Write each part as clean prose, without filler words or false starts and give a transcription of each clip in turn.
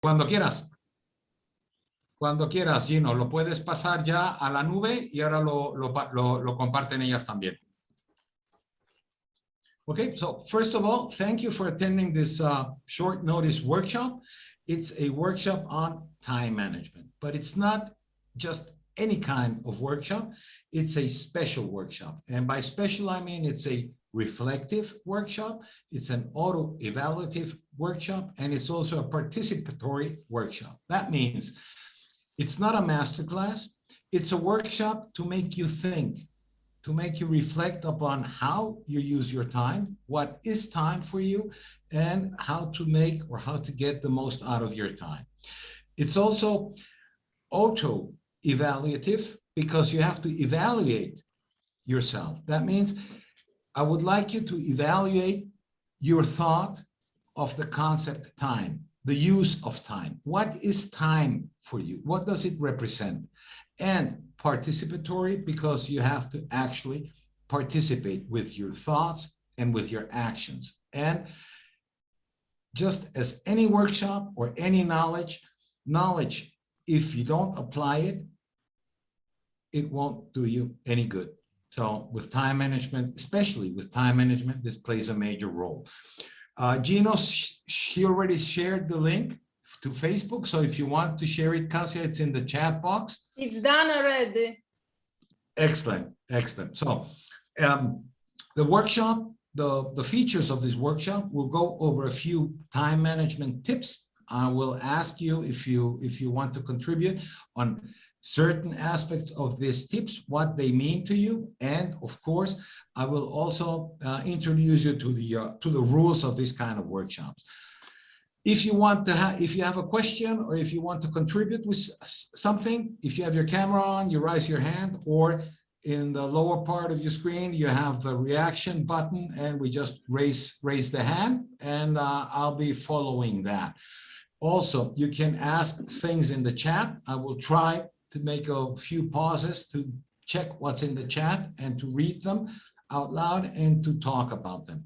Cuando quieras. Cuando quieras, Gino, lo puedes pasar ya a la nube y ahora lo comparten ellas también. Okay, so first of all, thank you for attending this short notice workshop. It's a workshop on time management, but it's not just any kind of workshop. It's a special workshop. And by special, I mean it's a reflective workshop. It's an auto-evaluative workshop, and it's also a participatory workshop. That means it's not a masterclass. It's a workshop to make you think, to make you reflect upon how you use your time, what is time for you, and how to make or how to get the most out of your time. It's also auto-evaluative because you have to evaluate yourself. That means I would like you to evaluate your thought of the concept time, the use of time. What is time for you? What does it represent? And participatory because you have to actually participate with your thoughts and with your actions. And just as any workshop or any knowledge, if you don't apply it, it won't do you any good. So with time management, especially with time management, this plays a major role. Gino, she already shared the link to Facebook. So if you want to share it, Kasia, it's in the chat box. It's done already. Excellent, excellent. So the workshop, the features of this workshop will go over a few time management tips. I will ask you if you want to contribute on certain aspects of these tips, what they mean to you, and of course, I will also introduce you to the rules of this kind of workshops. If you want to if you have a question or if you want to contribute with something, if you have your camera on, you raise your hand, or in the lower part of your screen, you have the reaction button, and we just raise the hand, and I'll be following that. Also, you can ask things in the chat. I will try to make a few pauses to check what's in the chat and to read them out loud and to talk about them.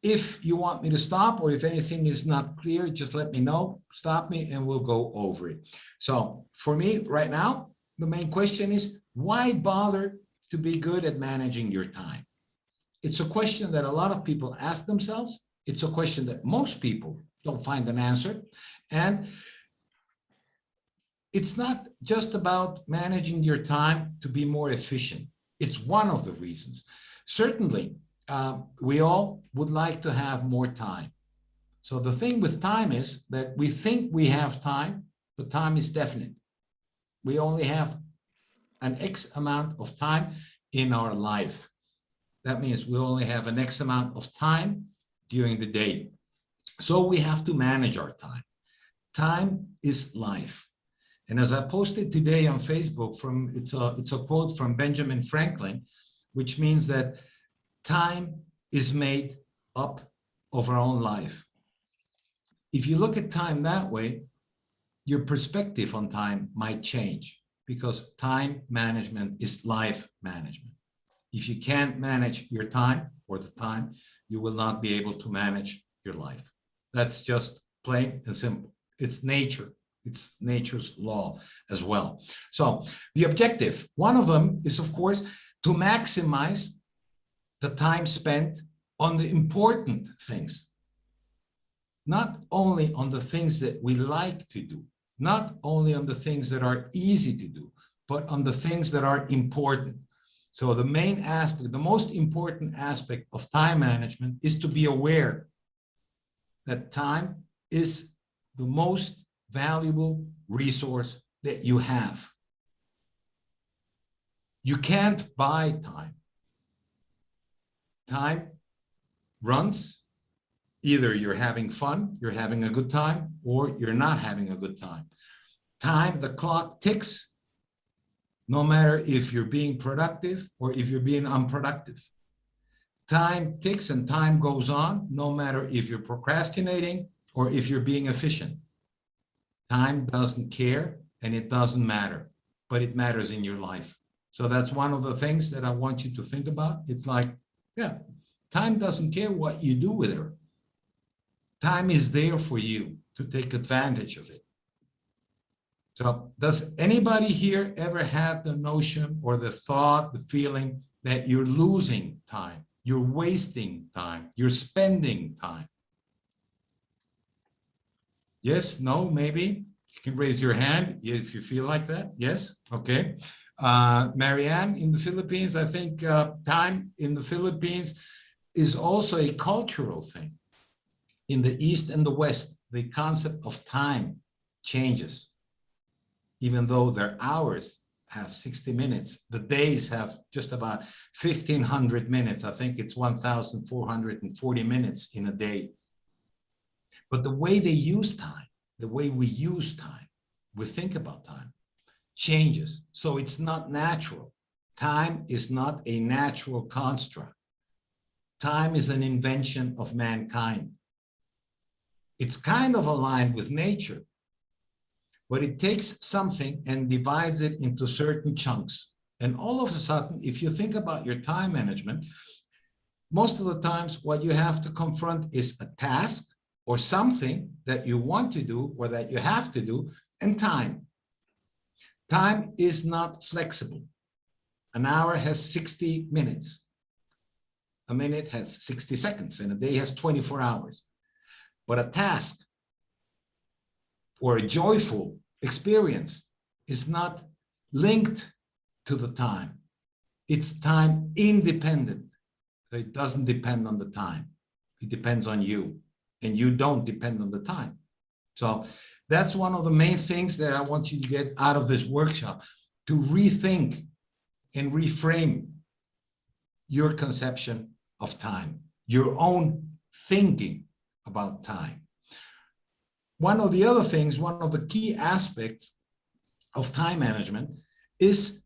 If you want me to stop or if anything is not clear, just let me know, stop me, and we'll go over it. So for me right now, the main question is, why bother to be good at managing your time? It's a question that a lot of people ask themselves. It's a question that most people don't find an answer. And it's not just about managing your time to be more efficient. It's one of the reasons. Certainly, we all would like to have more time. So the thing with time is that we think we have time, but time is definite. We only have an X amount of time in our life. That means we only have an X amount of time during the day. So we have to manage our time. Time is life. And as I posted today on Facebook, it's a quote from Benjamin Franklin, which means that time is made up of our own life. If you look at time that way, your perspective on time might change, because time management is life management. If you can't manage your time or the time, you will not be able to manage your life. That's just plain and simple. It's nature. It's nature's law as well. So the objective, one of them is, of course, to maximize the time spent on the important things, not only on the things that we like to do, not only on the things that are easy to do, but on the things that are important. So the main aspect, the most important aspect of time management is to be aware that time is the most valuable resource that you have. You can't buy time. Time runs. Either you're having fun, you're having a good time, or you're not having a good time. Time, the clock ticks, no matter if you're being productive or if you're being unproductive. Time ticks and time goes on, no matter if you're procrastinating or if you're being efficient. Time doesn't care and it doesn't matter, but it matters in your life. So that's one of the things that I want you to think about. It's like, yeah, time doesn't care what you do with it. Time is there for you. to take advantage of it. So does anybody here ever have the notion or the thought, the feeling that you're losing time, you're wasting time, you're spending time? Yes, no, maybe? You can raise your hand if you feel like that. Yes, okay. Marianne, in the Philippines, I think time in the Philippines is also a cultural thing. In the East and the West, the concept of time changes. Even though their hours have 60 minutes, the days have just about 1,500 minutes. I think it's 1,440 minutes in a day. But the way they use time, the way we use time, we think about time, changes. So it's not natural. Time is not a natural construct. Time is an invention of mankind. It's kind of aligned with nature, but it takes something and divides it into certain chunks. And all of a sudden, if you think about your time management, most of the times what you have to confront is a task or something that you want to do or that you have to do, and time. Time is not flexible. An hour has 60 minutes. A minute has 60 seconds, and a day has 24 hours. But a task or a joyful experience is not linked to the time. It's time independent. So it doesn't depend on the time. It depends on you, and you don't depend on the time. So that's one of the main things that I want you to get out of this workshop, to rethink and reframe your conception of time, your own thinking about time. One of the other things, one of the key aspects of time management is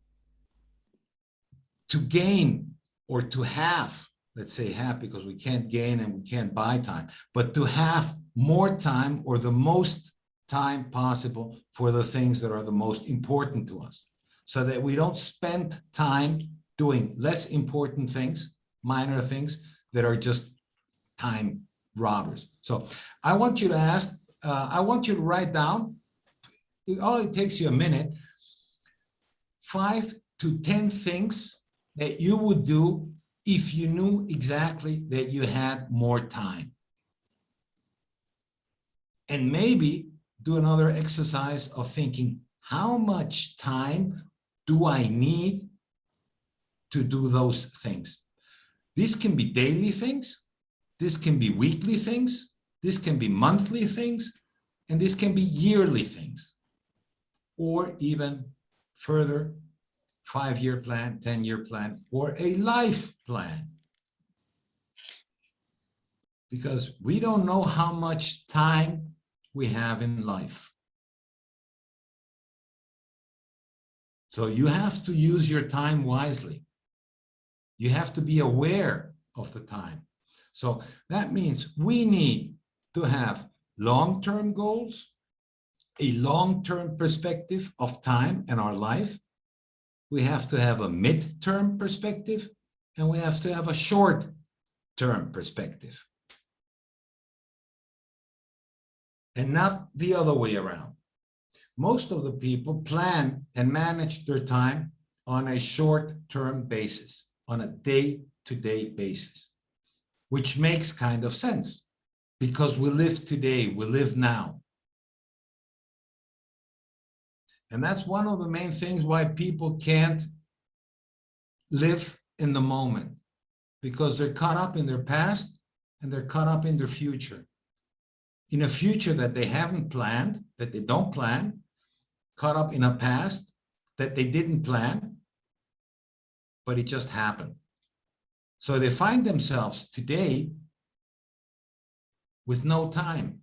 to gain or to have, let's say have, because we can't gain and we can't buy time, but to have more time or the most time possible for the things that are the most important to us, so that we don't spend time doing less important things, minor things that are just time robbers. So I want you to ask, I want you to write down, it only takes you a minute, 5 to 10 things that you would do if you knew exactly that you had more time. And maybe do another exercise of thinking, how much time do I need to do those things? These can be daily things, this can be weekly things, this can be monthly things, and this can be yearly things, or even further, 5-year plan, 10-year plan, or a life plan. Because we don't know how much time we have in life. So you have to use your time wisely. You have to be aware of the time. So that means we need to have long-term goals, a long-term perspective of time and our life. We have to have a mid-term perspective, and we have to have a short-term perspective. And not the other way around. Most of the people plan and manage their time on a short-term basis, on a day-to-day basis, which makes kind of sense because we live today, we live now. And that's one of the main things why people can't live in the moment, because they're caught up in their past and they're caught up in their future. In a future that they haven't planned, that they don't plan, caught up in a past that they didn't plan, but it just happened. So they find themselves today with no time,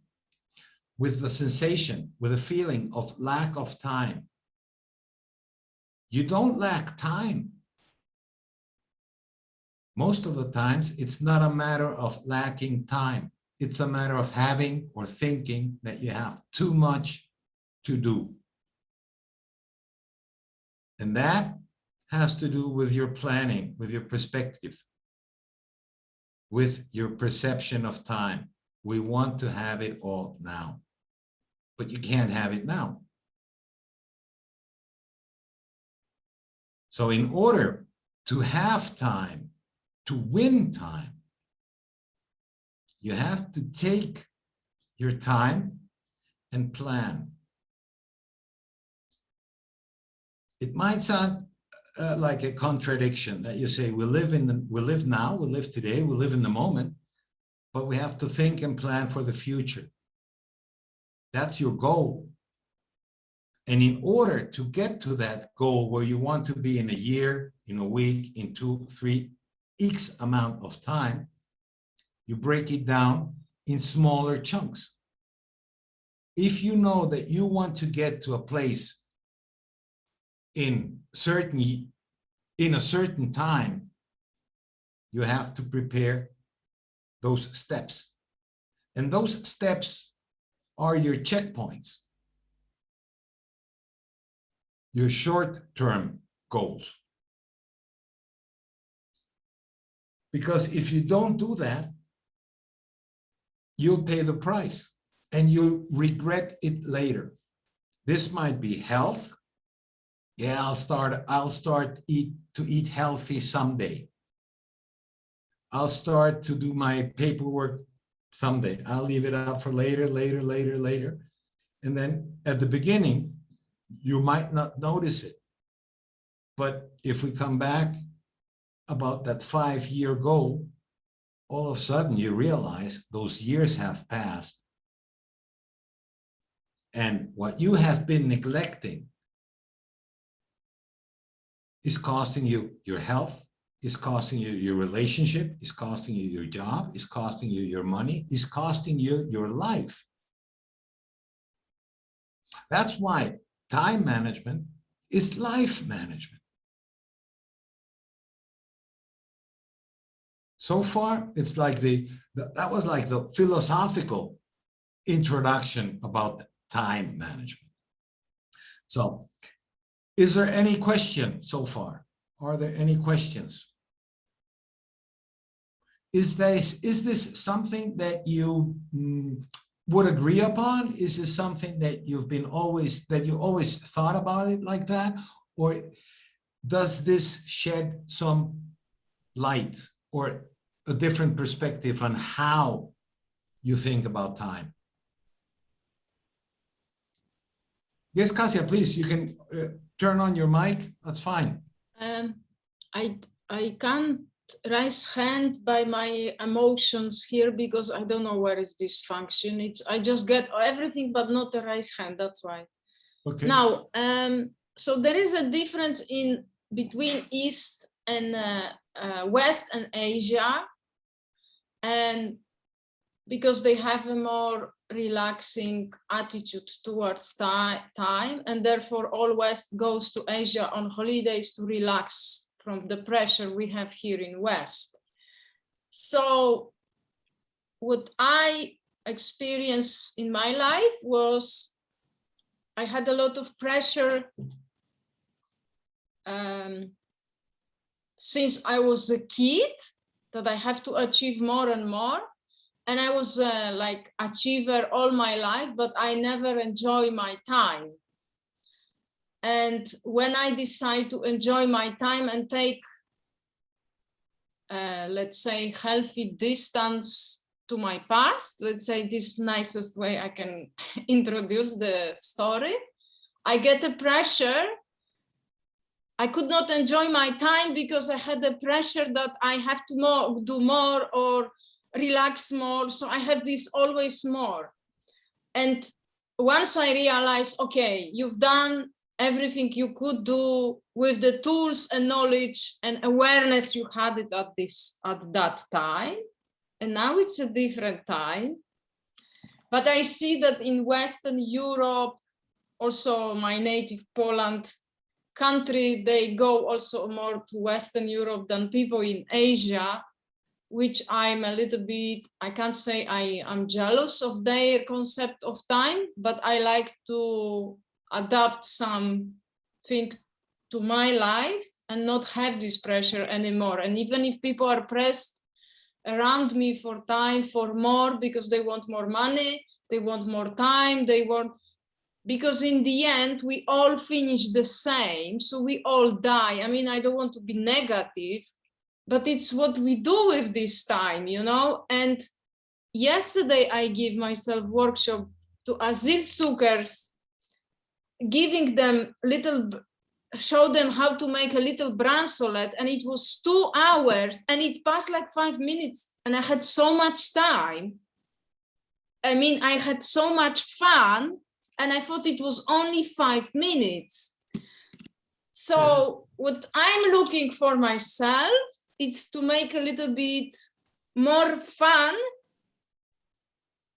with the sensation, with a feeling of lack of time. You don't lack time. Most of the times, it's not a matter of lacking time. It's a matter of having or thinking that you have too much to do. And that has to do with your planning, with your perspective, with your perception of time. We want to have it all now. but you can't have it now. So in order to have time, to win time, you have to take your time and plan. It might sound like a contradiction that you say we live now, we live today, we live in the moment, but we have to think and plan for the future. That's your goal. And in order to get to that goal where you want to be in a year, in a week, in 2, 3, X amount of time, you break it down in smaller chunks. If you know that you want to get to a place in a certain time, you have to prepare those steps. And those steps are your checkpoints, your short-term goals. Because if you don't do that, you'll pay the price and you'll regret it later. This might be health. Yeah, I'll start to eat healthy someday. I'll start to do my paperwork someday. I'll leave it up for later. And then at the beginning, you might not notice it. But if we come back about that 5-year goal, all of a sudden you realize those years have passed. And what you have been neglecting is costing you your health, is costing you your relationship, is costing you your job, is costing you your money, is costing you your life. That's why time management is life management. So far, it's like that was like the philosophical introduction about time management. So, is there any question so far? Are there any questions? Is this something that you would agree upon? Is this something that you always thought about it like that? Or does this shed some light or a different perspective on how you think about time? Yes, Kasia, please, you can turn on your mic. That's fine. I can't raise hand by my emotions here because I don't know where is this function. I just get everything but not a raise hand. That's why. Okay. Now, so there is a difference between East and West and Asia, and because they have a more relaxing attitude towards time, and therefore all West goes to Asia on holidays to relax from the pressure we have here in West. So what I experienced in my life was I had a lot of pressure since I was a kid, that I have to achieve more and more. And I was like achiever all my life, but I never enjoy my time. And when I decide to enjoy my time and take, let's say, healthy distance to my past, let's say this nicest way I can introduce the story, I get a pressure. I could not enjoy my time because I had the pressure that I have to do more or relax more. So I have this always more. And once I realized, okay, you've done everything you could do with the tools and knowledge and awareness you had it at that time. And now it's a different time. But I see that in Western Europe, also my native Poland country, they go also more to Western Europe than people in Asia, which I'm a little bit, I can't say I am jealous of their concept of time, but I like to adapt something to my life and not have this pressure anymore. And even if people are pressed around me for time, for more, because they want more money, they want more time, they want because in the end, we all finish the same. So we all die. I mean, I don't want to be negative, but it's what we do with this time, you know? And yesterday I give myself workshop to asylum seekers, giving them show them how to make a little bracelet, and it was 2 hours and it passed like 5 minutes and I had so much time. I mean, I had so much fun and I thought it was only 5 minutes. So what I'm looking for myself, it's to make a little bit more fun.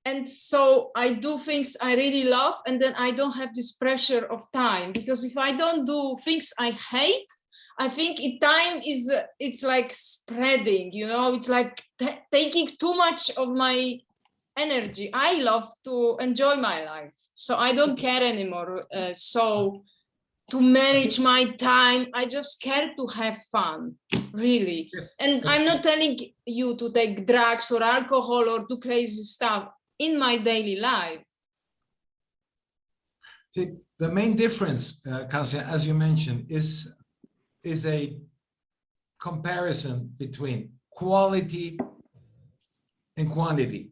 And so I do things I really love, and then I don't have this pressure of time, because if I don't do things I hate, I think time is, it's like spreading, you know, it's like taking too much of my energy. I love to enjoy my life, so I don't care anymore. So to manage my time, I just care to have fun, really. Yes. And I'm not telling you to take drugs or alcohol or do crazy stuff in my daily life. See, the main difference, Kasia, as you mentioned, is a comparison between quality and quantity.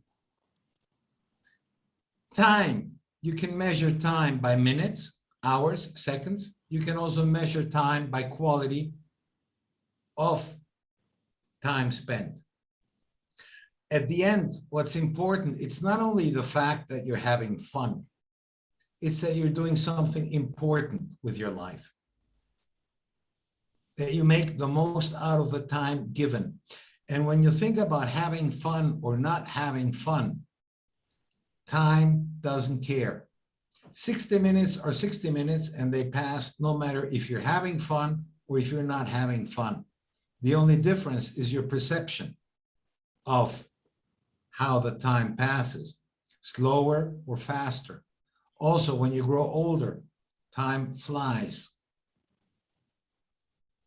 Time, you can measure time by minutes, hours, seconds. You can also measure time by quality of time spent. At the end, what's important, it's not only the fact that you're having fun, it's that you're doing something important with your life, that you make the most out of the time given. And when you think about having fun or not having fun, time doesn't care. 60 minutes are 60 minutes and they pass no matter if you're having fun or if you're not having fun. The only difference is your perception of how the time passes, slower or faster. Also, when you grow older, time flies.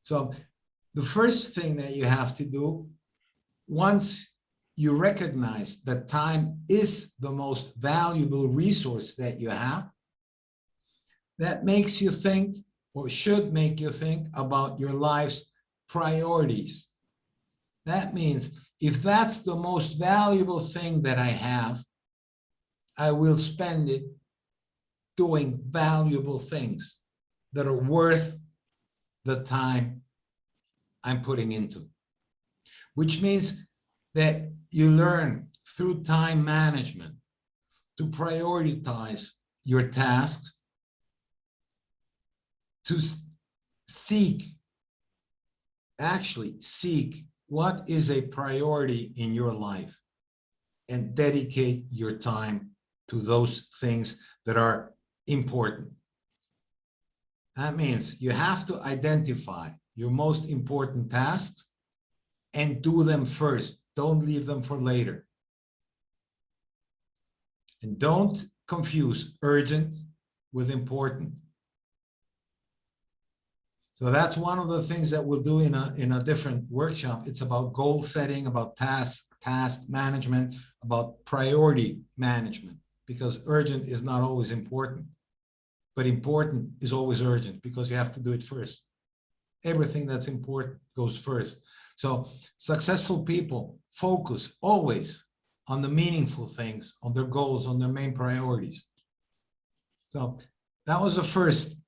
So the first thing that you have to do, once you recognize that time is the most valuable resource that you have, that makes you think, or should make you think, about your life's priorities. That means if that's the most valuable thing that I have, I will spend it doing valuable things that are worth the time I'm putting into. Which means that you learn through time management to prioritize your tasks, to actually seek what is a priority in your life and dedicate your time to those things that are important. That means you have to identify your most important tasks and do them first. Don't leave them for later. And don't confuse urgent with important. So that's one of the things that we'll do in a different workshop. It's about goal setting, about task management, about priority management, because urgent is not always important, but important is always urgent because you have to do it first. Everything that's important goes first. So successful people focus always on the meaningful things, on their goals, on their main priorities. So that was the first.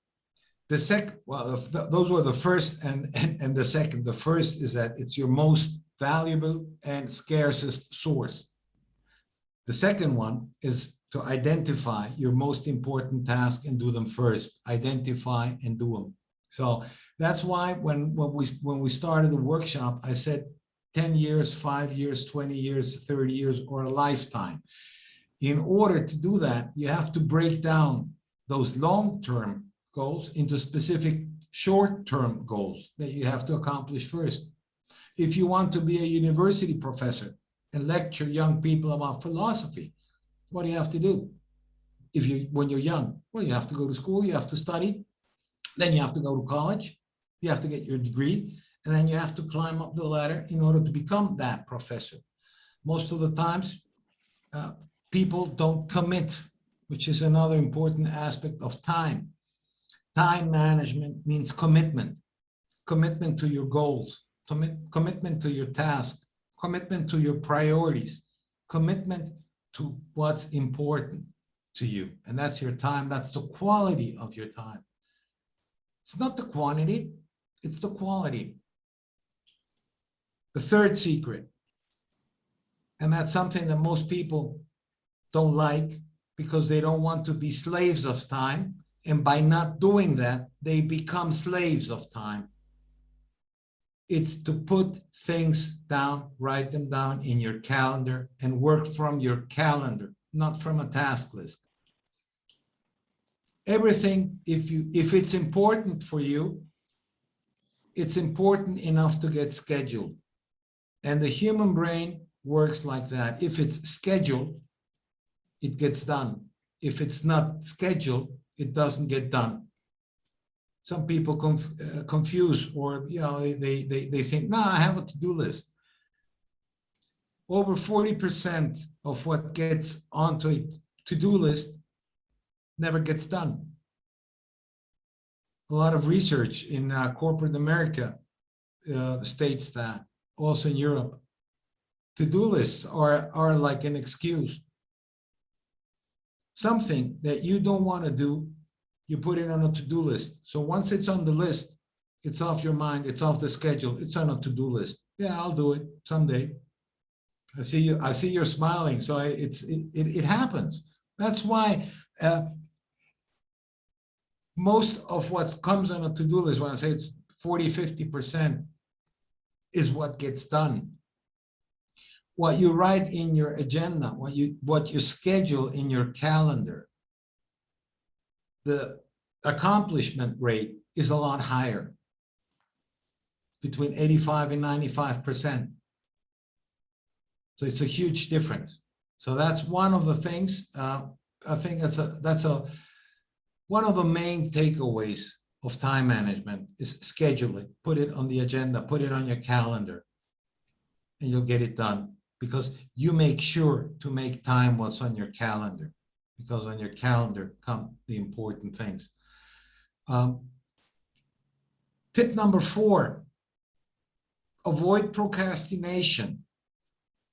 The second, well, those were the first and the second. The first is that it's your most valuable and scarcest source. The second one is to identify your most important task and do them first. Identify and do them. So that's why when we started the workshop, I said 10 years, 5 years, 20 years, 30 years, or a lifetime. In order to do that, you have to break down those long-term goals into specific short-term goals that you have to accomplish first. If you want to be a university professor and lecture young people about philosophy, what do you have to do? When you're young, well, you have to go to school, you have to study, then you have to go to college, you have to get your degree, and then you have to climb up the ladder in order to become that professor. Most of the times, people don't commit which is another important aspect of time. Time management means commitment. Commitment to your goals, commitment to your task, commitment to your priorities, commitment to what's important to you. And that's your time. That's the quality of your time. It's not the quantity, it's the quality. The third secret, and that's something that most people don't like because they don't want to be slaves of time. And by not doing that, they become slaves of time. It's to put things down, write them down in your calendar and work from your calendar, not from a task list. Everything, if it's important for you, it's important enough to get scheduled. And the human brain works like that. If it's scheduled, it gets done. If it's not scheduled, it doesn't get done. Some people confuse, or they think, no, I have a to-do list. Over 40% of what gets onto a to-do list never gets done. A lot of research in corporate America states that, also in Europe. To-do lists are like an excuse. Something that you don't want to do, you put it on a to-do list. So once it's on the list, it's off your mind, it's off the schedule, it's on a to-do list. Yeah, I'll do it someday. I see you're smiling, so it happens. That's why most of what comes on a to-do list, when I say it's 40–50%, is what gets done. What you write in your agenda, what you schedule in your calendar, the accomplishment rate is a lot higher, between 85 and 95%. So it's a huge difference. So that's one of the things. I think that's one of the main takeaways of time management is schedule it, put it on the agenda, put it on your calendar, and you'll get it done, because you make sure to make time what's on your calendar, because on your calendar come the important things. Tip number 4, avoid procrastination.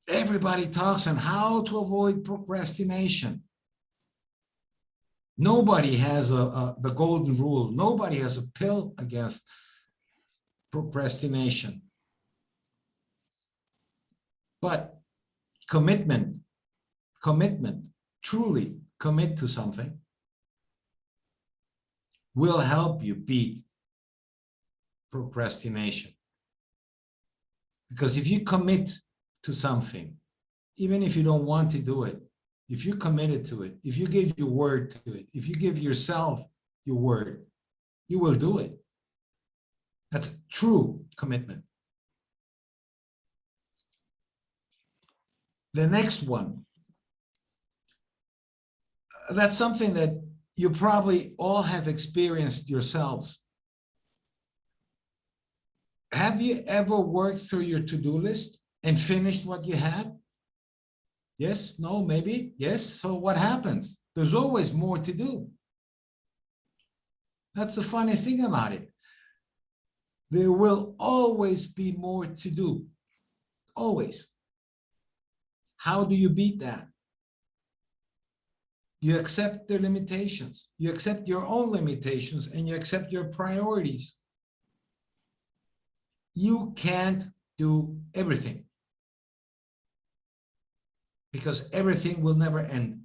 Everybody talks on how to avoid procrastination. Nobody has the golden rule. Nobody has a pill against procrastination. But commitment, truly commit to something, will help you beat procrastination. Because if you commit to something, even if you don't want to do it, if you committed to it, if you give your word to it, if you give yourself your word, you will do it. That's true commitment. The next one, that's something that you probably all have experienced yourselves. Have you ever worked through your to-do list and finished what you had? Yes, no, maybe, yes. So what happens? There's always more to do. That's the funny thing about it. There will always be more to do. Always. How do you beat that? You accept the limitations. You accept your own limitations and you accept your priorities. You can't do everything, because everything will never end.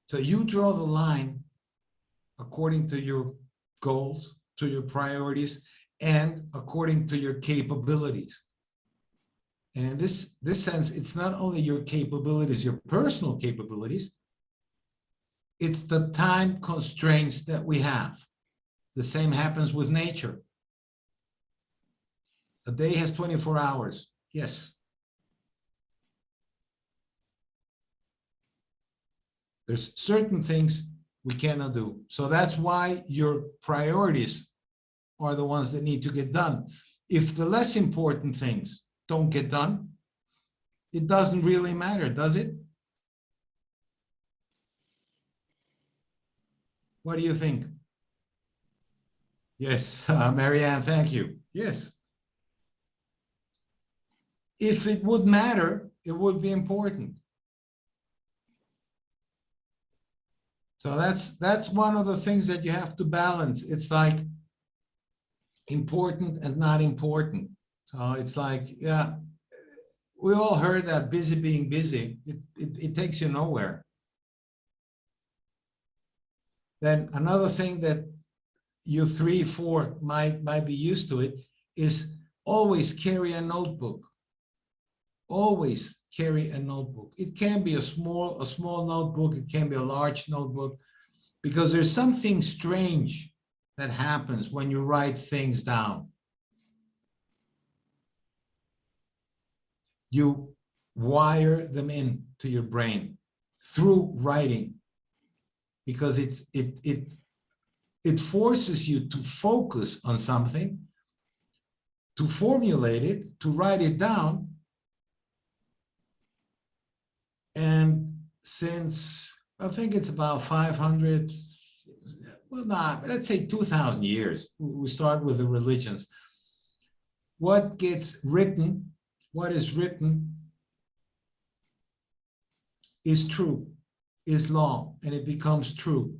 So you draw the line according to your goals, to your priorities, and according to your capabilities. And in this sense, it's not only your capabilities, your personal capabilities, it's the time constraints that we have. The same happens with nature. A day has 24 hours. Yes. There's certain things we cannot do. So that's why your priorities are the ones that need to get done. If the less important things don't get done, it doesn't really matter, does it? What do you think? Yes, Marianne, thank you. Yes. If it would matter, it would be important. So that's one of the things that you have to balance. It's like important and not important. So it's like, yeah, we all heard that busy being busy, it takes you nowhere. Then another thing that you 3, 4 might be used to it is always carry a notebook. Always carry a notebook. It can be a small notebook, it can be a large notebook, because there's something strange that happens when you write things down. You wire them in to your brain through writing, because it forces you to focus on something, to formulate it, to write it down. And since I think it's about 500, well, not, let's say 2,000 years, we start with the religions. What gets written, what is written is true, is law, and it becomes true.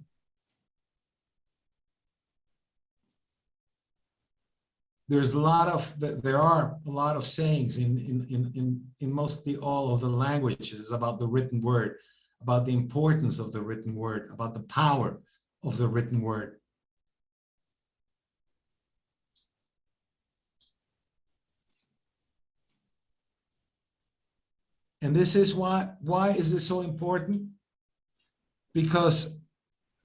There are a lot of sayings in mostly all of the languages about the written word, about the importance of the written word, about the power of the written word. And this is why is this so important? Because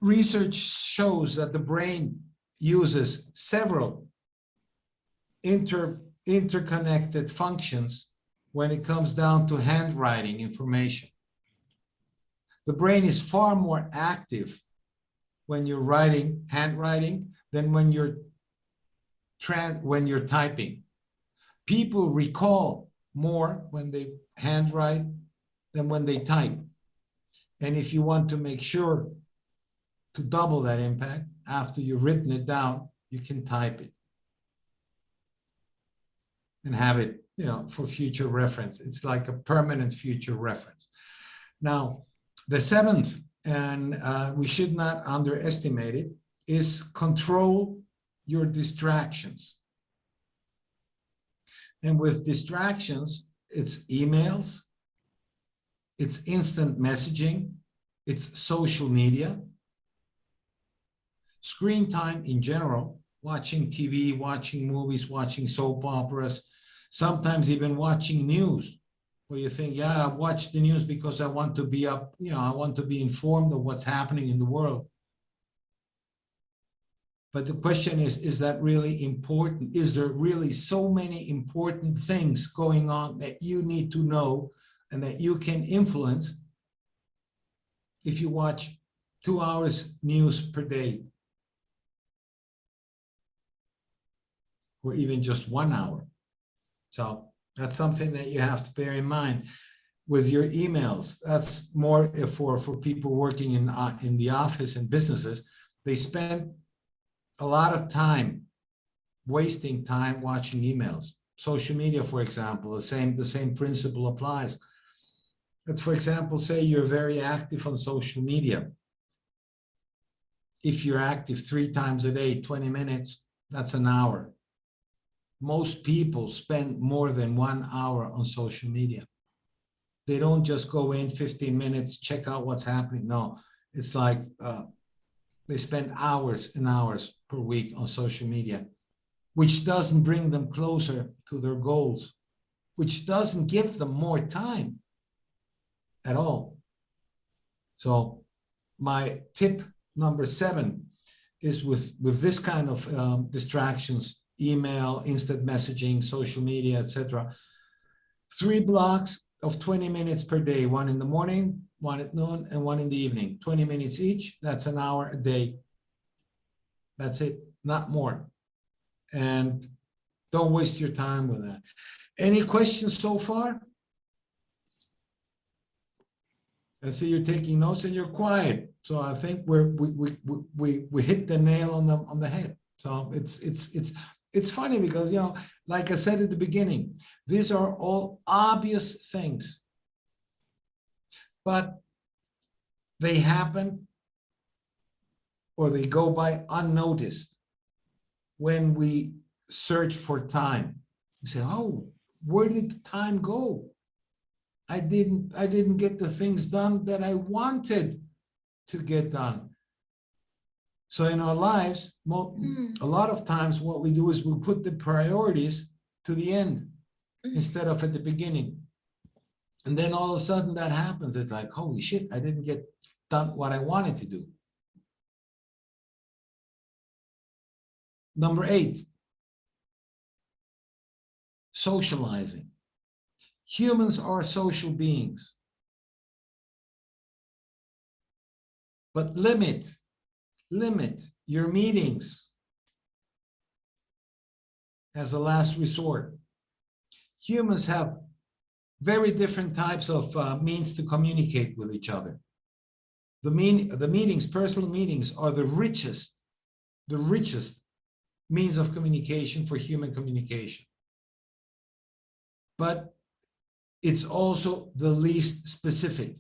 research shows that the brain uses several interconnected functions when it comes down to handwriting information. The brain is far more active when you're handwriting, than when you're typing. People recall more when they handwrite than when they type. And if you want to make sure to double that impact, after you've written it down, you can type it and have it, for future reference. It's like a permanent future reference. Now, the seventh, and we should not underestimate it, is control your distractions. And with distractions, it's emails, it's instant messaging, it's social media, screen time in general, watching TV, watching movies, watching soap operas, sometimes even watching news, where you think, yeah, I watch the news because I want to be up, I want to be informed of what's happening in the world. But the question is that really important? Is there really so many important things going on that you need to know and that you can influence if you watch 2 hours news per day? Or even just 1 hour. So that's something that you have to bear in mind. With your emails, that's more for people working in the office and businesses. They spend a lot of time, wasting time watching emails. Social media, for example, the same principle applies. Let's, for example, say you're very active on social media. If you're active 3 times a day, 20 minutes, that's an hour. Most people spend more than 1 hour on social media. They don't just go in 15 minutes, check out what's happening. No, it's like they spend hours and hours per week on social media, which doesn't bring them closer to their goals, which doesn't give them more time at all. So my tip number 7 is with this kind of distractions, email, instant messaging, social media, etc. 3 blocks of 20 minutes per day, 1 in the morning, 1 at noon, and 1 in the evening. 20 minutes each, that's an hour a day. That's it, not more. And don't waste your time with that. Any questions so far? I see you're taking notes and you're quiet. So I think we hit the nail on the head. So it's funny because, you know, like I said at the beginning, these are all obvious things, but they happen or they go by unnoticed when we search for time. We say, oh, where did the time go? I didn't get the things done that I wanted to get done. So in our lives, a lot of times what we do is we put the priorities to the end instead of at the beginning. And then all of a sudden that happens. It's like, holy shit, I didn't get done what I wanted to do. Number 8, socializing. Humans are social beings. But limit your meetings as a last resort. Humans have very different types of means to communicate with each other. The meetings, personal meetings, are the richest means of communication for human communication. But it's also the least specific.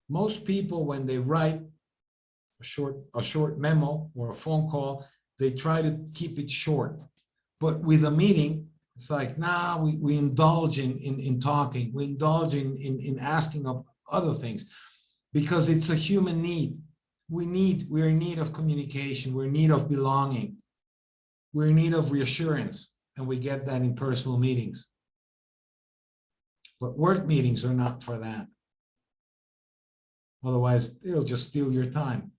Most people, when they write a short memo or a phone call, they try to keep it short. But with a meeting, it's like, nah, we indulge in talking. We indulge in asking of other things because it's a human need. We're in need of communication. We're in need of belonging. We're in need of reassurance. And we get that in personal meetings. But work meetings are not for that. Otherwise, it'll just steal your time.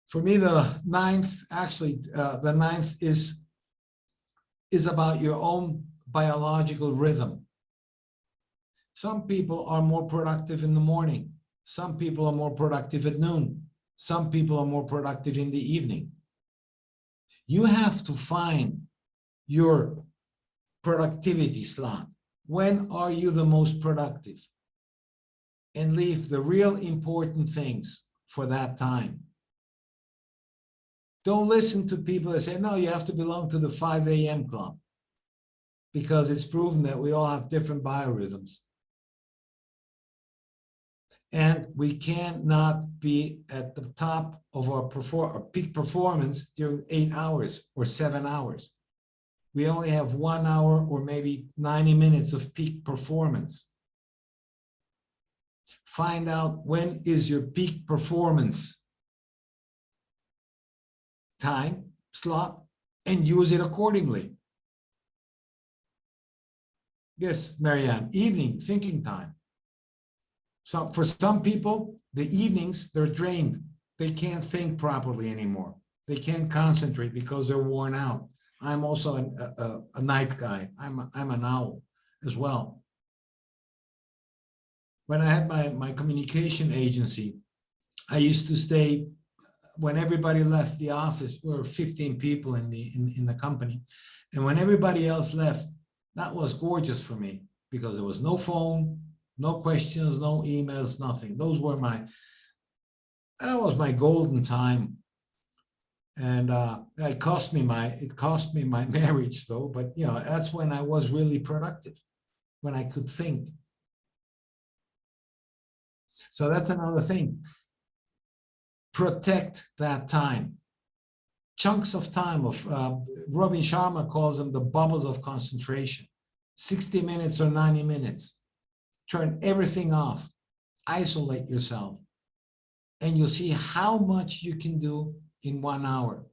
For me, the ninth is about your own biological rhythm. Some people are more productive in the morning. Some people are more productive at noon. Some people are more productive in the evening. You have to find your productivity slot. When are you the most productive? And leave the real important things for that time. Don't listen to people that say, no, you have to belong to the 5 a.m. club, because it's proven that we all have different biorhythms. And we cannot be at the top of our peak performance during 8 hours or 7 hours. We only have 1 hour or maybe 90 minutes of peak performance. Find out when is your peak performance time slot and use it accordingly. Yes, Marianne, evening thinking time. So for some people, the evenings, they're drained. They can't think properly anymore. They can't concentrate because they're worn out. I'm also a night guy. I'm an owl as well. When I had my communication agency, I used to stay, when everybody left the office, there were 15 people in the company. And when everybody else left, that was gorgeous for me because there was no phone, no questions, no emails, nothing. That was my golden time. And it cost me my marriage though, but you know, that's when I was really productive, when I could think. So that's another thing. Protect that time. Chunks of time Robin Sharma calls them the bubbles of concentration. 60 minutes or 90 minutes. Turn everything off. Isolate yourself. And you'll see how much you can do in 1 hour.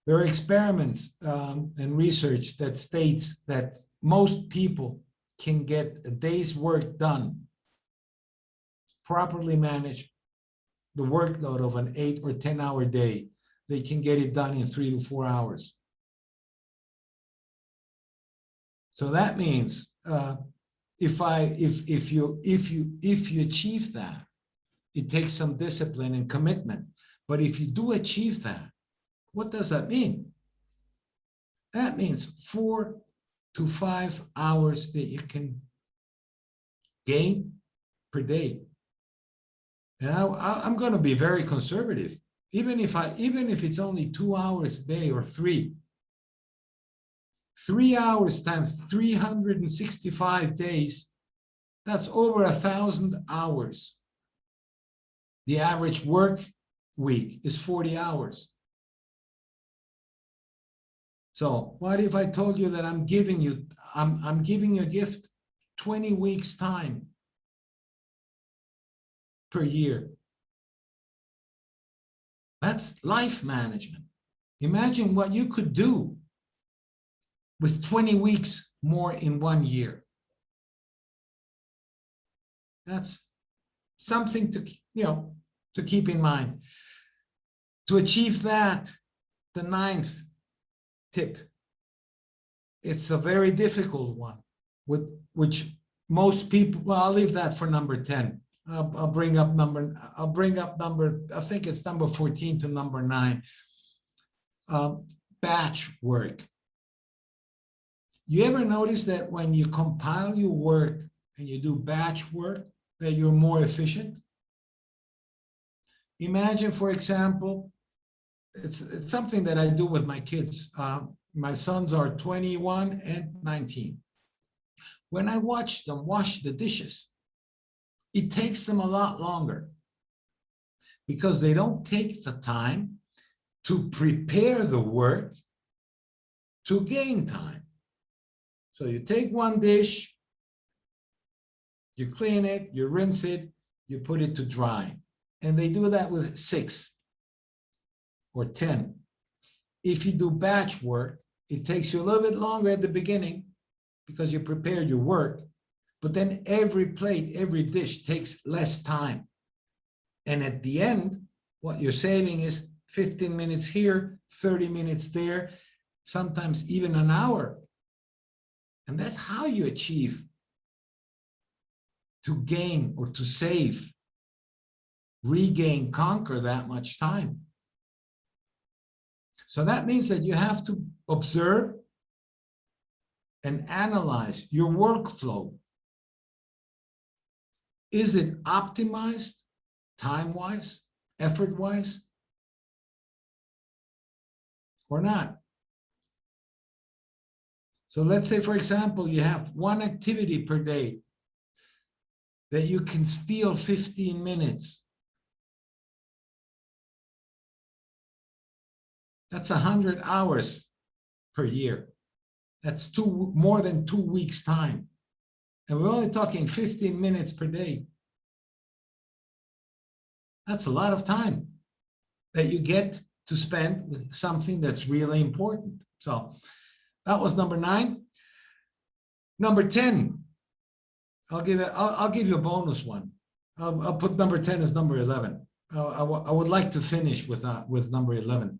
There are experiments and research that states that most people can get a day's work done, properly manage the workload of an 8 or 10 hour day. They can get it done in 3 to 4 hours. So that means if you achieve that, it takes some discipline and commitment. But if you do achieve that, what does that mean? That means 4 to 5 hours that you can gain per day. And I'm going to be very conservative. Even if it's only 2 hours a day or 3 hours times 365 days, that's over 1,000 hours. The average work week is 40 hours. So what if I told you that I'm giving you a gift, 20 weeks time per year? That's life management. Imagine what you could do with 20 weeks more in 1 year. That's something to keep in mind. To achieve that, the 9th tip, it's a very difficult one, with which most people, well, I'll leave that for number 10. I'll bring up number, I think it's number 14 to number 9. Batch work. You ever notice that when you compile your work and you do batch work, that you're more efficient? Imagine, for example, it's something that I do with my kids. My sons are 21 and 19. When I watch them wash the dishes, it takes them a lot longer because they don't take the time to prepare the work to gain time. So you take one dish, you clean it, you rinse it, you put it to dry. And they do that with 6 or 10. If you do batch work, it takes you a little bit longer at the beginning because you prepared your work, but then every plate, every dish takes less time. And at the end, what you're saving is 15 minutes here, 30 minutes there, sometimes even an hour. And that's how you achieve to gain or to save, regain, conquer that much time. So that means that you have to observe and analyze your workflow. Is it optimized time-wise, effort-wise, or not? So let's say, for example, you have one activity per day that you can steal 15 minutes. That's 100 hours per year. That's more than 2 weeks' time. And we're only talking 15 minutes per day. That's a lot of time that you get to spend with something that's really important. So that was number 9. Number 10, I'll give you a bonus one. I'll put number 10 as number 11. I would like to finish with number 11.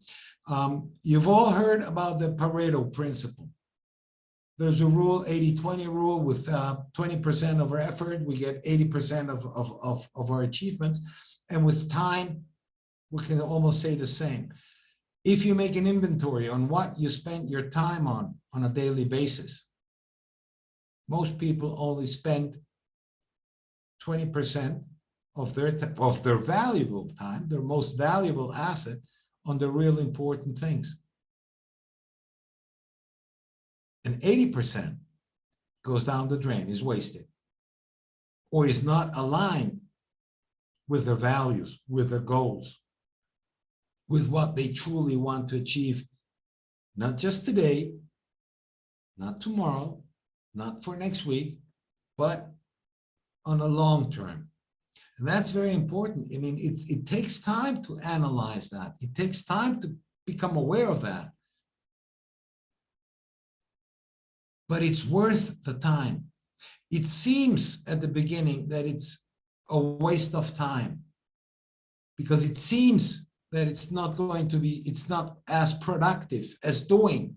You've all heard about the Pareto principle. There's a rule, 80-20 rule, with 20% of our effort, we get 80% of our achievements. And with time, we can almost say the same. If you make an inventory on what you spend your time on a daily basis, most people only spend 20% of their valuable time, their most valuable asset, on the real important things. And 80% goes down the drain, is wasted, or is not aligned with their values, with their goals, with what they truly want to achieve, not just today, not tomorrow, not for next week, but on a long term. And that's very important. I mean, it takes time to analyze that. It takes time to become aware of that. But it's worth the time. It seems at the beginning that it's a waste of time because it seems that it's not as productive as doing,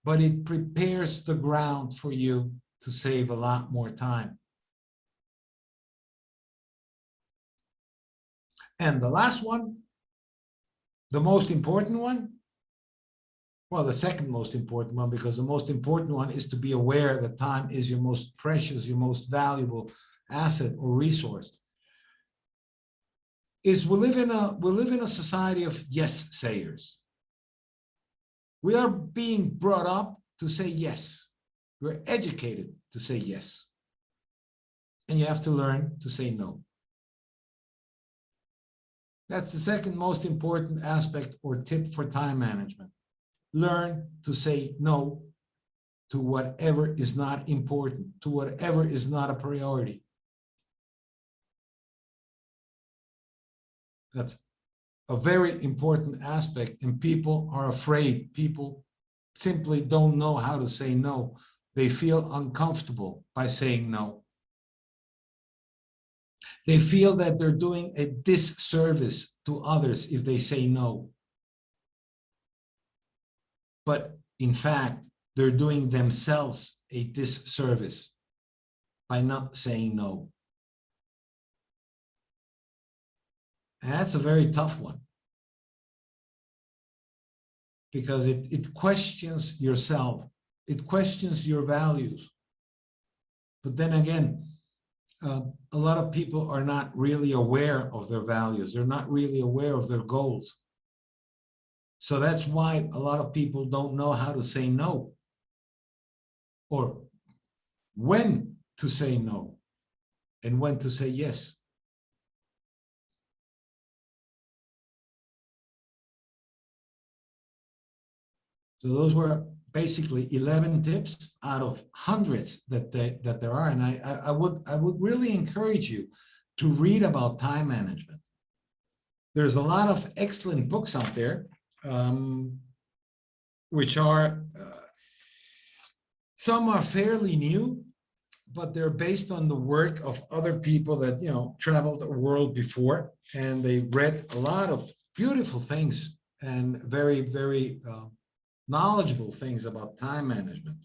but it prepares the ground for you to save a lot more time. And the last one, the most important one, Well, the second most important one, because the most important one is to be aware that time is your most precious, your most valuable asset or resource, is we live in a society of yes sayers. We are being brought up to say yes. We're educated to say yes. And you have to learn to say no. That's the second most important aspect or tip for time management. Learn to say no to whatever is not important, to whatever is not a priority. That's a very important aspect, and people are afraid. People simply don't know how to say no. They feel uncomfortable by saying no. They feel that they're doing a disservice to others if they say no. But in fact, they're doing themselves a disservice by not saying no. And that's a very tough one, because it questions yourself. It questions your values. But then again, a lot of people are not really aware of their values. They're not really aware of their goals. So that's why a lot of people don't know how to say no, or when to say no and when to say yes. So those were basically 11 tips out of hundreds that there are. And I would really encourage you to read about time management. There's a lot of excellent books out there, which are, some are fairly new, but they're based on the work of other people that, traveled the world before, and they read a lot of beautiful things and very, very knowledgeable things about time management.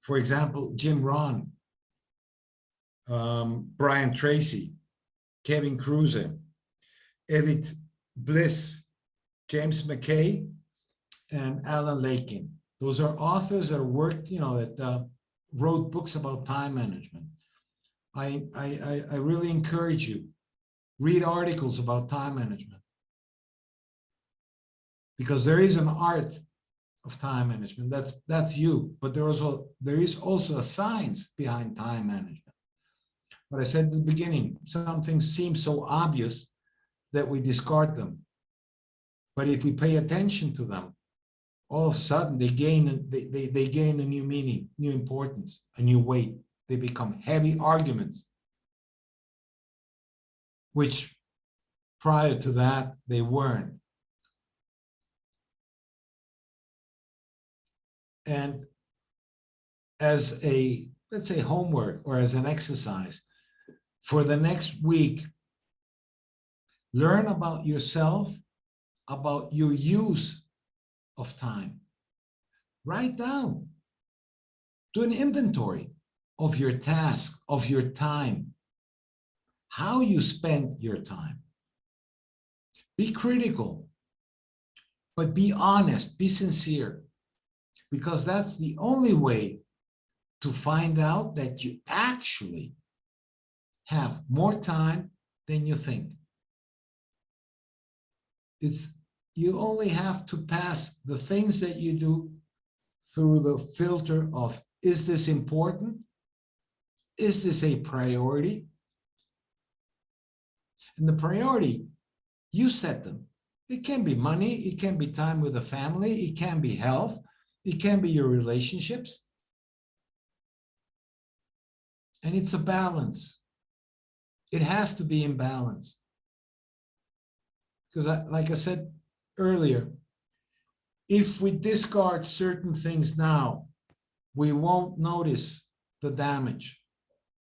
For example, Jim Rohn, Brian Tracy, Kevin Kruse, Edith Bliss, James McKay, and Alan Lakin. Those are authors that worked, that wrote books about time management. I really encourage you, read articles about time management, because there is an art of time management. That's you, but there is also a science behind time management. But I said at the beginning, some things seem so obvious that we discard them. But if we pay attention to them, all of a sudden they gain a new meaning, new importance, a new weight. They become heavy arguments, which prior to that they weren't. And as a, let's say, homework or as an exercise, for the next week, learn about yourself, about your use of time. Write down, do an inventory of your task, of your time, how you spend your time. Be critical, but be honest, be sincere, because that's the only way to find out that you actually have more time than you think. You only have to pass the things that you do through the filter of, is this important? Is this a priority? And the priority, you set them. It can be money, it can be time with the family, it can be health, it can be your relationships. And it's a balance. It has to be in balance. Because like I said earlier, if we discard certain things now, we won't notice the damage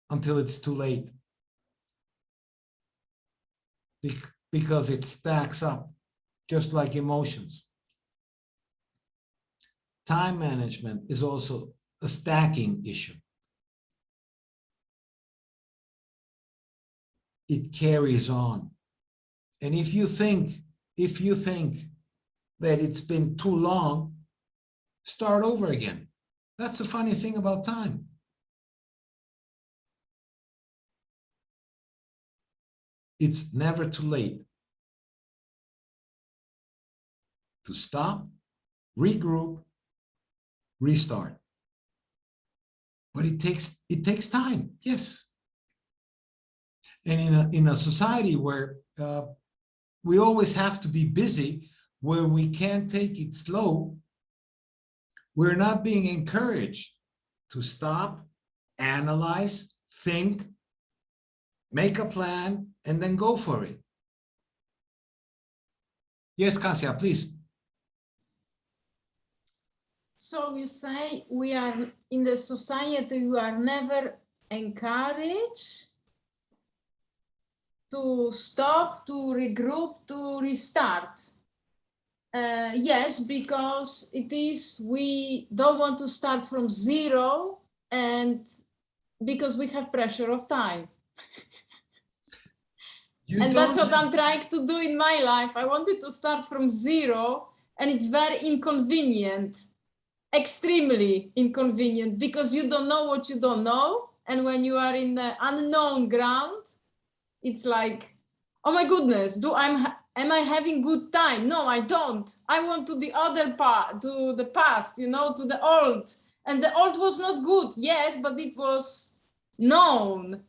until it's too late. Because it stacks up, just like emotions. Time management is also a stacking issue. It carries on. And if you think that it's been too long, start over again. That's the funny thing about time. It's never too late to stop, regroup, restart. But it takes time, yes. And in a society where we always have to be busy, where we can't take it slow, we're not being encouraged to stop, analyze, think, make a plan, and then go for it. Yes, Kasia, please. So you say we are in the society, we are never encouraged to stop, to regroup, to restart. Yes, because we don't want to start from zero, and because we have pressure of time. And that's what I'm trying to do in my life. I wanted to start from zero, and it's very inconvenient, extremely inconvenient, because you don't know what you don't know. And when you are in the unknown ground, it's like, oh my goodness, am I having good time? No, I don't. I want to the other part, to the past, to the old. And the old was not good, yes, but it was known.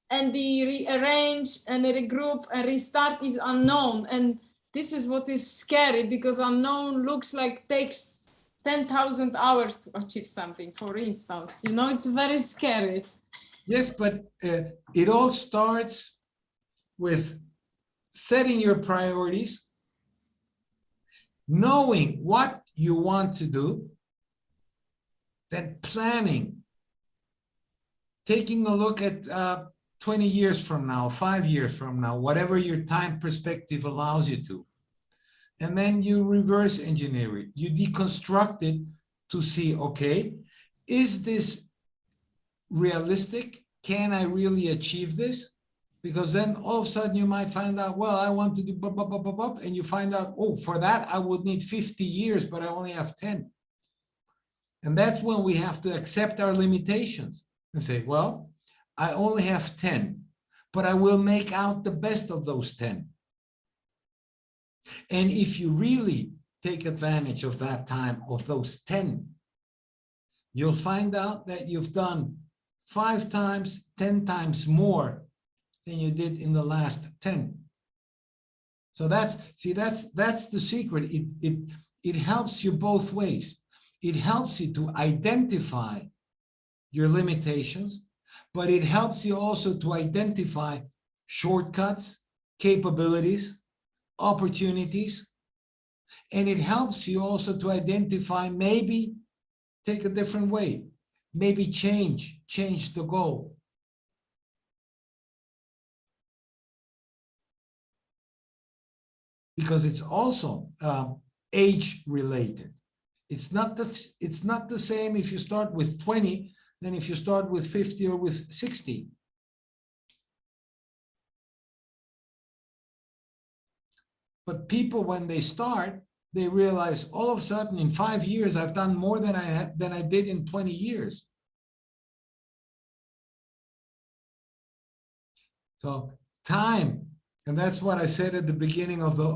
And the rearrange and regroup and restart is unknown. And this is what is scary, because unknown looks like takes 10,000 hours to achieve something, for instance. It's very scary. Yes, but it all starts with setting your priorities, knowing what you want to do, then planning, taking a look at 20 years from now, 5 years from now, whatever your time perspective allows you to. And then you reverse engineer it. You deconstruct it to see, okay, is this realistic? Can I really achieve this? Because then all of a sudden you might find out, well, I want to do blah, blah, blah, blah, blah, and you find out, oh, for that I would need 50 years, but I only have 10. And that's when we have to accept our limitations and say, well, I only have 10, but I will make out the best of those 10. And if you really take advantage of that time, of those 10, you'll find out that you've done 5 times, 10 times more than you did in the last 10. So that's the secret. It helps you both ways. It helps you to identify your limitations, but it helps you also to identify shortcuts, capabilities, opportunities, and it helps you also to identify, maybe take a different way, maybe change the goal. Because it's also age related. It's not the same if you start with 20 than if you start with 50 or with 60. But people, when they start, they realize all of a sudden in 5 years I've done more than I did in 20 years. So time, and that's what I said at the beginning of the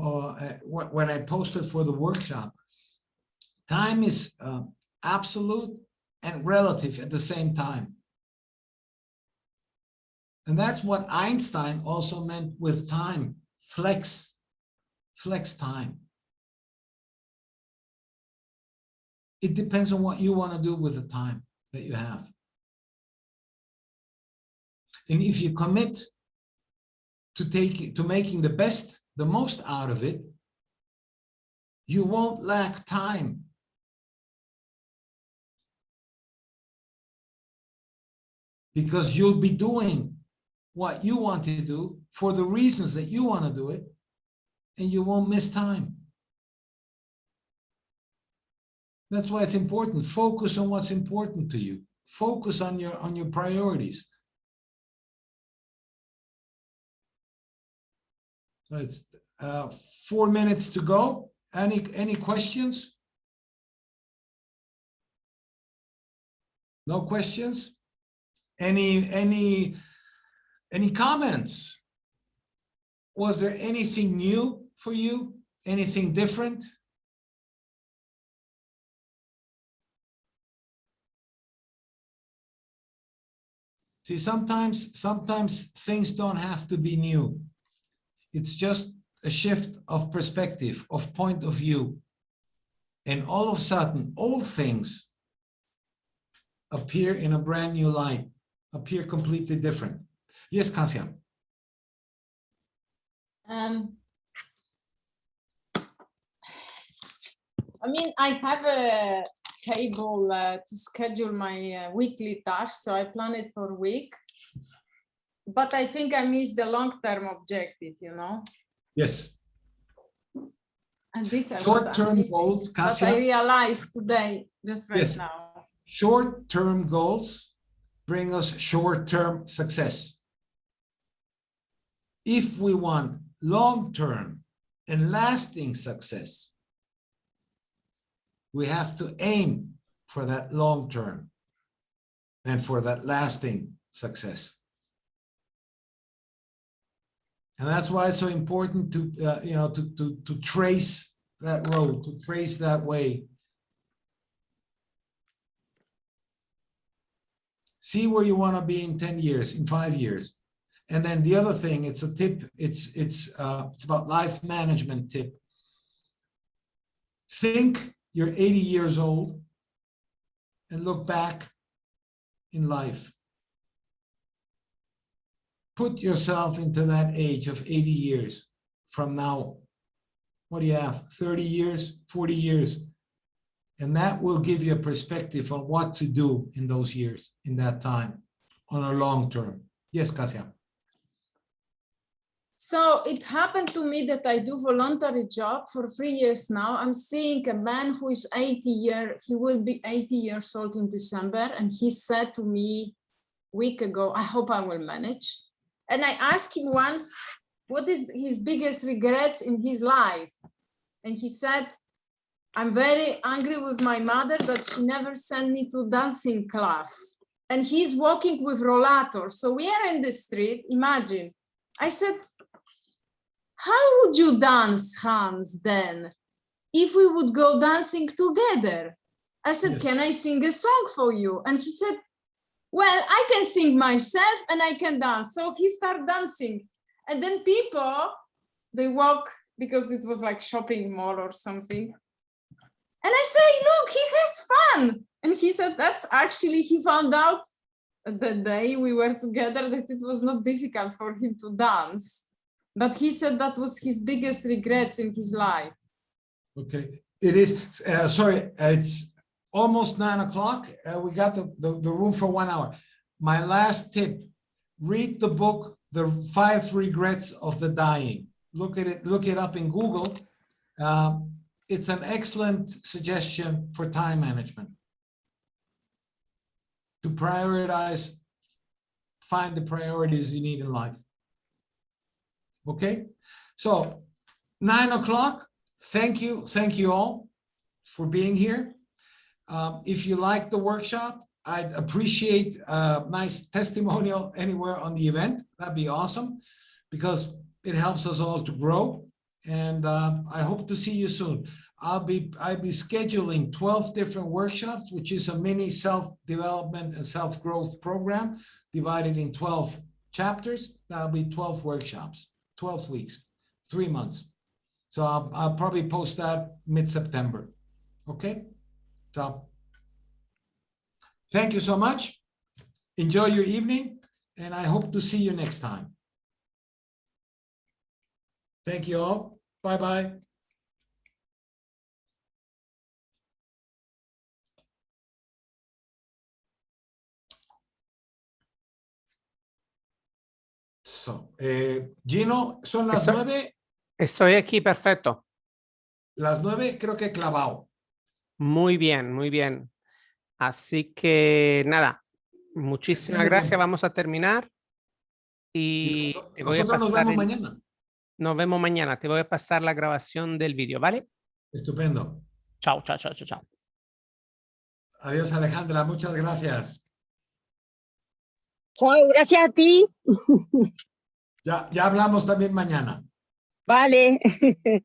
when I posted for the workshop. Time is absolute and relative at the same time. And that's what Einstein also meant with time, flex time. It depends on what you want to do with the time that you have. And if you commit to making the most out of it, you won't lack time. Because you'll be doing what you want to do for the reasons that you want to do it, and you won't miss time. That's why it's important. Focus on what's important to you. Focus on your priorities. So it's 4 minutes to go. Any questions? No questions? Any comments? Was there anything new for you? Anything different? See, sometimes things don't have to be new. It's just a shift of perspective, of point of view. And all of a sudden, old things appear in a brand new light, appear completely different. Yes, Kasia. I mean, I have a table to schedule my weekly tasks, so I plan it for a week. But I think I missed the long-term objective, you know? Yes. And this short-term goals, Kasia. But I realized today, just right yes. now. Short-term goals bring us short-term success. If we want long-term and lasting success, we have to aim for that long-term and for that lasting success. And that's why it's so important to, to trace that road, to trace that way. See where you want to be in 10 years, in 5 years. And then the other thing, it's a tip, it's about life management tip. Think you're 80 years old and look back in life. Put yourself into that age of 80 years from now. What do you have? 30 years, 40 years. And that will give you a perspective on what to do in those years, in that time, on a long term. Yes, Kasia. So it happened to me that I do voluntary job for 3 years now. I'm seeing a man who is he will be 80 years old in December. And he said to me a week ago, I hope I will manage. And I asked him once, what is his biggest regrets in his life? And he said, I'm very angry with my mother that she never sent me to dancing class. And he's walking with rollator. So we are in the street, imagine. I said, how would you dance, Hans, then, if we would go dancing together? I said, yes. Can I sing a song for you? And he said, well, I can sing myself and I can dance. So he started dancing. And then people, they walk, because it was like shopping mall or something. And I say, look, he has fun. And he said, that's actually, he found out the day we were together that it was not difficult for him to dance. But he said that was his biggest regrets in his life. Okay, it is, sorry, it's almost 9 o'clock. We got the room for 1 hour. My last tip, read the book, The 5 Regrets of the Dying. Look at it, look it up in Google. It's an excellent suggestion for time management. To prioritize, find the priorities you need in life. Okay, so 9 o'clock, thank you all for being here. If you like the workshop, I'd appreciate a nice testimonial anywhere on the event. That'd be awesome, because it helps us all to grow. And I hope to see you soon. I'll be scheduling 12 different workshops, which is a mini self-development and self-growth program divided in 12 chapters. That'll be 12 workshops, 12 weeks, 3 months. So I'll probably post that mid-September. Okay, so thank you so much. Enjoy your evening, and I hope to see you next time. Thank you all. Bye-bye. So, Gino, son las 9. Estoy aquí, perfecto. Las 9 creo que clavado. Muy bien, muy bien. Así que nada, muchísimas gracias. Vamos a terminar. Y te voy a pasar nos vemos mañana. Nos vemos mañana. Te voy a pasar la grabación del vídeo, ¿vale? Estupendo. Chao, chao, chao, chao, chao. Adiós, Alejandra. Muchas gracias. Chao, gracias a ti. Ya hablamos también mañana. Vale.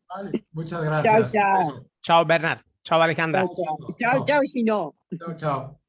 Vale, muchas Chao, gracias. Un chao. beso. Chao, Bernard. Chao, Alejandra. Chao, chao. Chao, chao, Gino. Chao, chao.